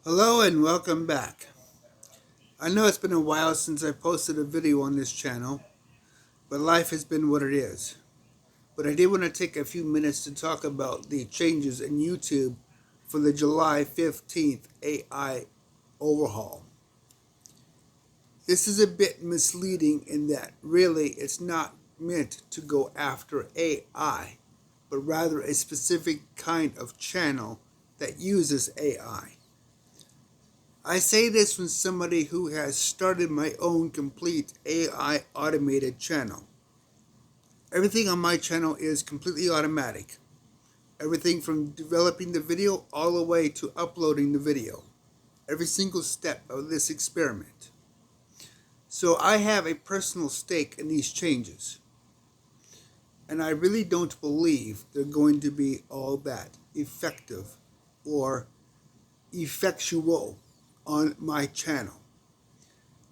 Hello and welcome back. I know it's been a while since I posted a video on this channel, but life has been what it is. But I did want to take a few minutes to talk about the changes in YouTube for the July 15th AI overhaul. This is a bit misleading in that really it's not meant to go after AI, but rather a specific kind of channel that uses AI. I say this from somebody who has started my own complete AI automated channel. Everything on my channel is completely automatic. Everything from developing the video all the way to uploading the video. Every single step of this experiment. So I have a personal stake in these changes. And I really don't believe they're going to be all that effective or effectual on my channel.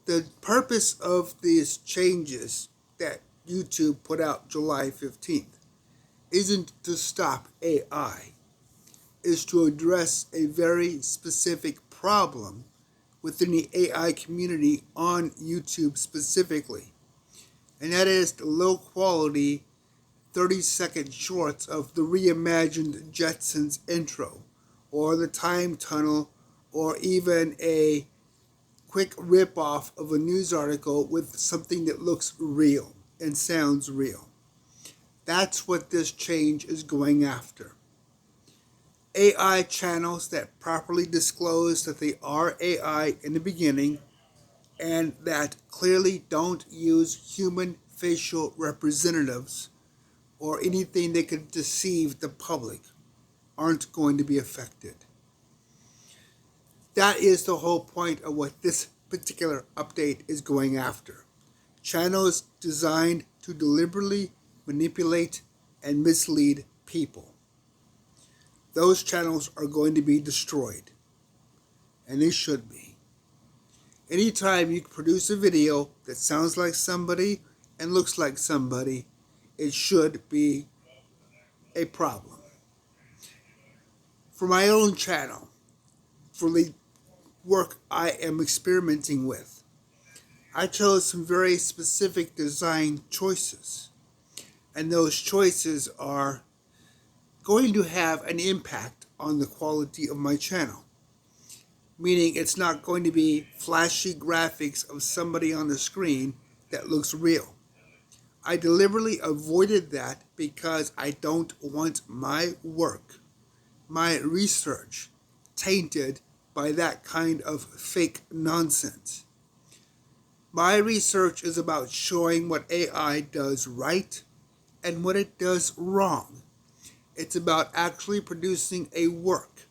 The purpose of these changes that YouTube put out July 15th isn't to stop AI, is to address a very specific problem within the AI community on YouTube specifically, and that is the low quality 30-second shorts of the reimagined Jetsons intro, or the time tunnel, or even a quick rip-off of a news article with something that looks real and sounds real. That's what this change is going after. AI channels that properly disclose that they are AI in the beginning and that clearly don't use human facial representatives or anything that could deceive the public aren't going to be affected. That is the whole point of what this particular update is going after. Channels designed to deliberately manipulate and mislead people. Those channels are going to be destroyed, and they should be. Anytime you produce a video that sounds like somebody and looks like somebody, it should be a problem. For my own channel, for the work I am experimenting with, I chose some very specific design choices, and those choices are going to have an impact on the quality of my channel. Meaning it's not going to be flashy graphics of somebody on the screen that looks real. I deliberately avoided that because I don't want my work, my research, tainted by that kind of fake nonsense. My research is about showing what AI does right and what it does wrong. It's about actually producing a work,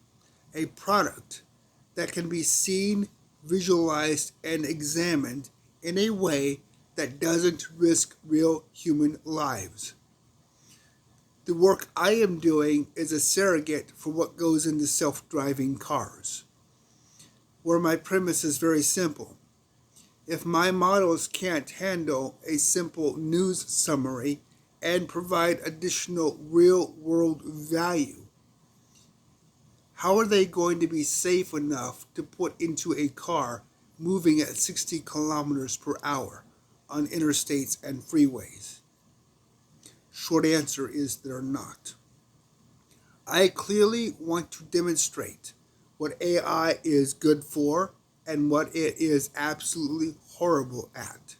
a product that can be seen, visualized, and examined in a way that doesn't risk real human lives. The work I am doing is a surrogate for what goes into self-driving cars, where my premise is very simple. If my models can't handle a simple news summary and provide additional real-world value, how are they going to be safe enough to put into a car moving at 60 kilometers per hour on interstates and freeways? Short answer is they're not. I clearly want to demonstrate what AI is good for and what it is absolutely horrible at.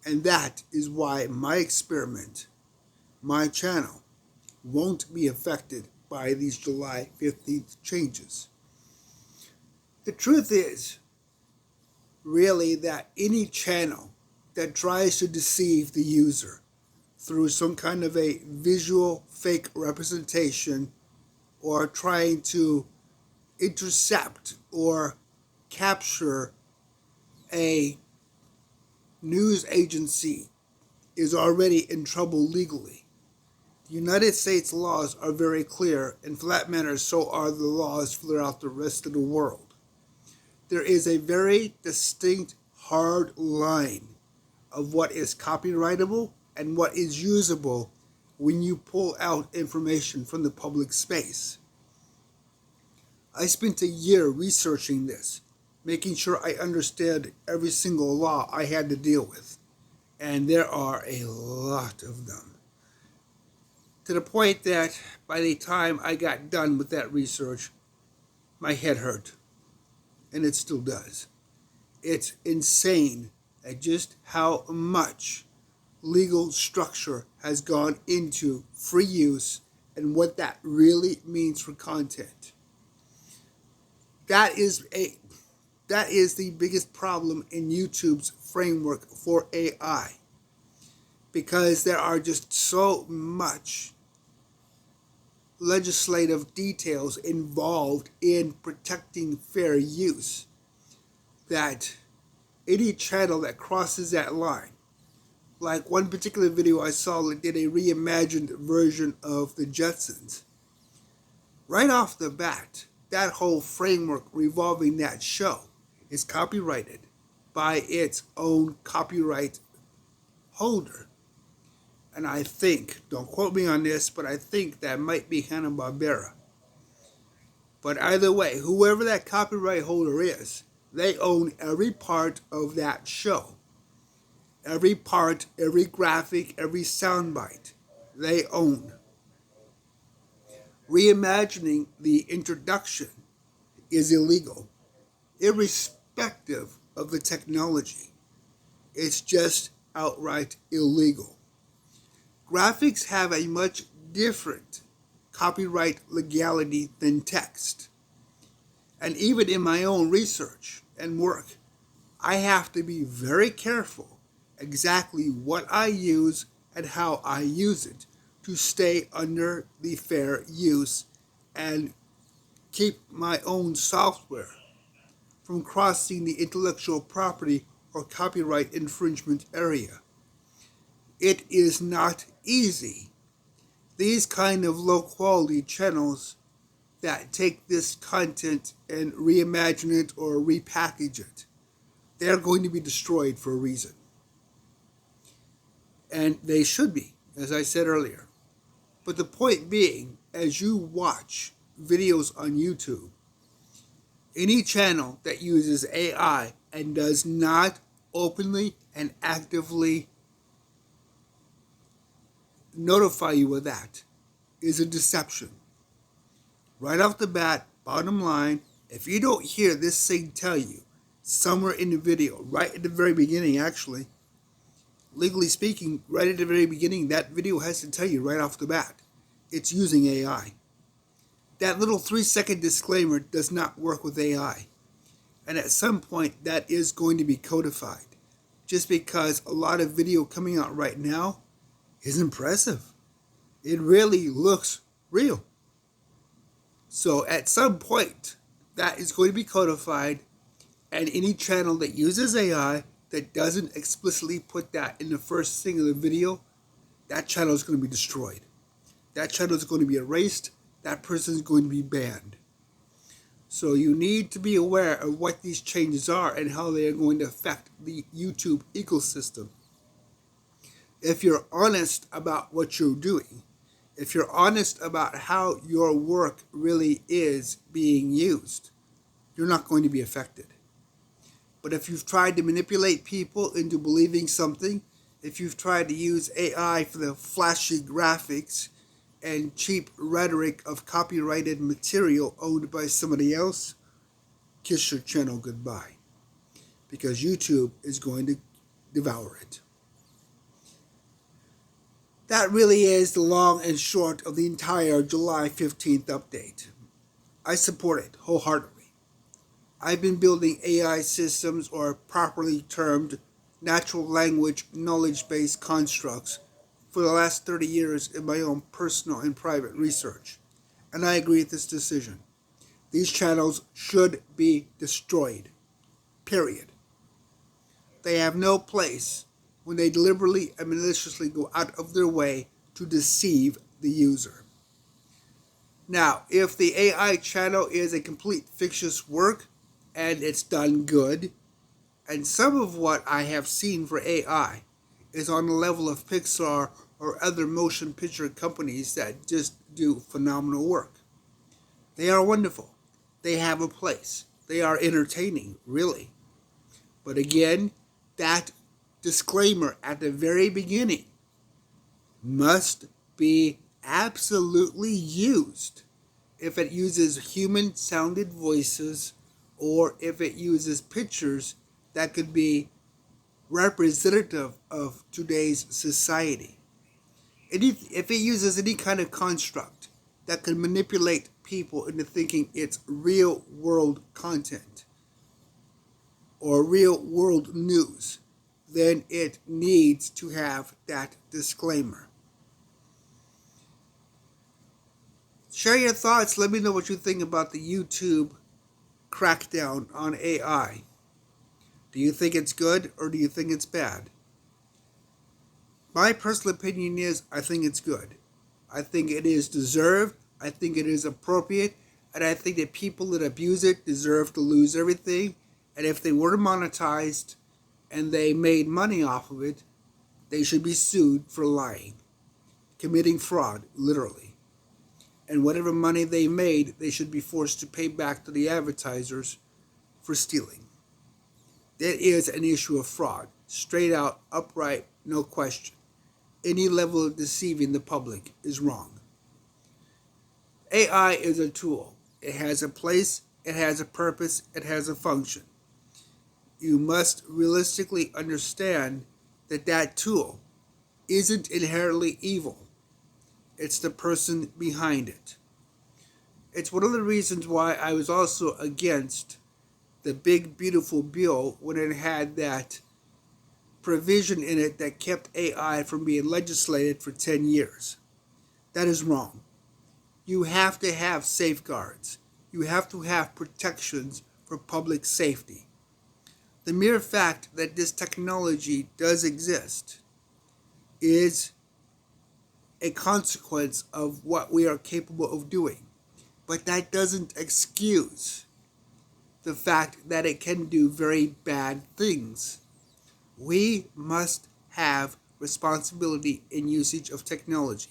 And that is why my experiment, my channel, won't be affected by these July 15th changes. The truth is, really, that any channel that tries to deceive the user through some kind of a visual fake representation or trying to intercept or capture a news agency is already in trouble legally. The United States laws are very clear, and for that matter, so are the laws throughout the rest of the world. There is a very distinct, hard line of what is copyrightable and what is usable when you pull out information from the public space. I spent a year researching this, making sure I understood every single law I had to deal with. And there are a lot of them. To the point that by the time I got done with that research, my head hurt. And it still does. It's insane at just how much legal structure has gone into free use and what that really means for content. That is the biggest problem in YouTube's framework for AI, because there are just so much legislative details involved in protecting fair use that any channel that crosses that line, like one particular video I saw that did a reimagined version of the Jetsons, right off the bat, that whole framework revolving that show is copyrighted by its own copyright holder. And I think, don't quote me on this, but I think that might be Hanna-Barbera. But either way, whoever that copyright holder is, they own every part of that show. Every part, every graphic, every soundbite, they own. Reimagining the introduction is illegal, irrespective of the technology. It's just outright illegal. Graphics have a much different copyright legality than text. And even in my own research and work, I have to be very careful exactly what I use and how I use it to stay under the fair use and keep my own software from crossing the intellectual property or copyright infringement area. It is not easy. These kind of low quality channels that take this content and reimagine it or repackage it, they're going to be destroyed for a reason. And they should be, as I said earlier. But the point being, as you watch videos on YouTube, any channel that uses AI and does not openly and actively notify you of that is a deception. Right off the bat, bottom line, if you don't hear this thing tell you somewhere in the video, right at the very beginning actually, legally speaking, right at the very beginning, that video has to tell you right off the bat, it's using AI. That little 3-second disclaimer does not work with AI. And at some point, that is going to be codified. Just because a lot of video coming out right now is impressive. It really looks real. So at some point, that is going to be codified, and any channel that uses AI that doesn't explicitly put that in the first thing of the video, that channel is going to be destroyed. That channel is going to be erased. That person is going to be banned. So you need to be aware of what these changes are and how they are going to affect the YouTube ecosystem. If you're honest about what you're doing, if you're honest about how your work really is being used, you're not going to be affected. But if you've tried to manipulate people into believing something, if you've tried to use AI for the flashy graphics and cheap rhetoric of copyrighted material owned by somebody else, kiss your channel goodbye, because YouTube is going to devour it. That really is the long and short of the entire July 15th update. I support it wholeheartedly. I've been building AI systems, or properly termed natural language knowledge-based constructs, for the last 30 years in my own personal and private research. And I agree with this decision. These channels should be destroyed. Period. They have no place when they deliberately and maliciously go out of their way to deceive the user. Now, if the AI channel is a complete fictitious work and it's done good, and some of what I have seen for AI is on the level of Pixar or other motion picture companies that just do phenomenal work. They are wonderful. they have a place. They are entertaining, really. But again, that disclaimer at the very beginning must be absolutely used. If it uses human sounded voices or if it uses pictures that could be representative of today's society. If it uses any kind of construct that can manipulate people into thinking it's real world content or real world news, then it needs to have that disclaimer. Share your thoughts. Let me know what you think about the YouTube crackdown on AI. Do you think it's good or do you think it's bad? My personal opinion is I think it's good. I think it is deserved. I think it is appropriate. And I think that people that abuse it deserve to lose everything. And if they were monetized and they made money off of it, they should be sued for lying, committing fraud, literally. And whatever money they made, they should be forced to pay back to the advertisers for stealing. That is an issue of fraud, straight out, upright, no question. Any level of deceiving the public is wrong. AI is a tool. It has a place, it has a purpose, it has a function. You must realistically understand that that tool isn't inherently evil. It's the person behind it. It's one of the reasons why I was also against the big, beautiful bill when it had that provision in it that kept AI from being legislated for 10 years. That is wrong. You have to have safeguards. You have to have protections for public safety. The mere fact that this technology does exist is a consequence of what we are capable of doing. But that doesn't excuse the fact that it can do very bad things. We must have responsibility in usage of technology.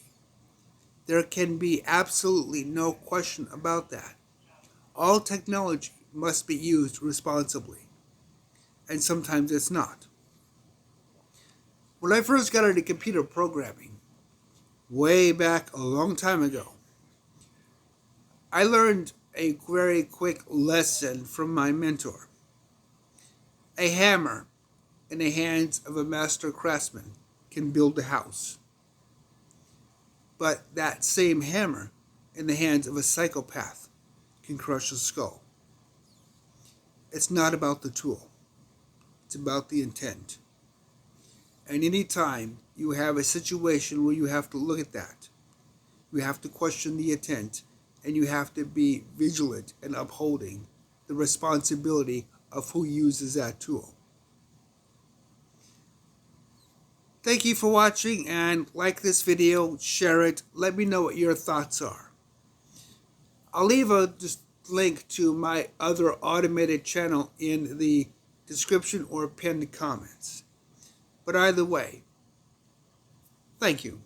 There can be absolutely no question about that. All technology must be used responsibly. And sometimes it's not. When I first got into computer programming, way back a long time ago, I learned a very quick lesson from my mentor. A hammer in the hands of a master craftsman can build a house. But that same hammer in the hands of a psychopath can crush a skull. It's not about the tool. It's about the intent. And any time you have a situation where you have to look at that, you have to question the intent, and you have to be vigilant in upholding the responsibility of who uses that tool. Thank you for watching, and like this video, share it, let me know what your thoughts are. I'll leave a link to my other automated channel in the description or pinned comments. But either way, thank you.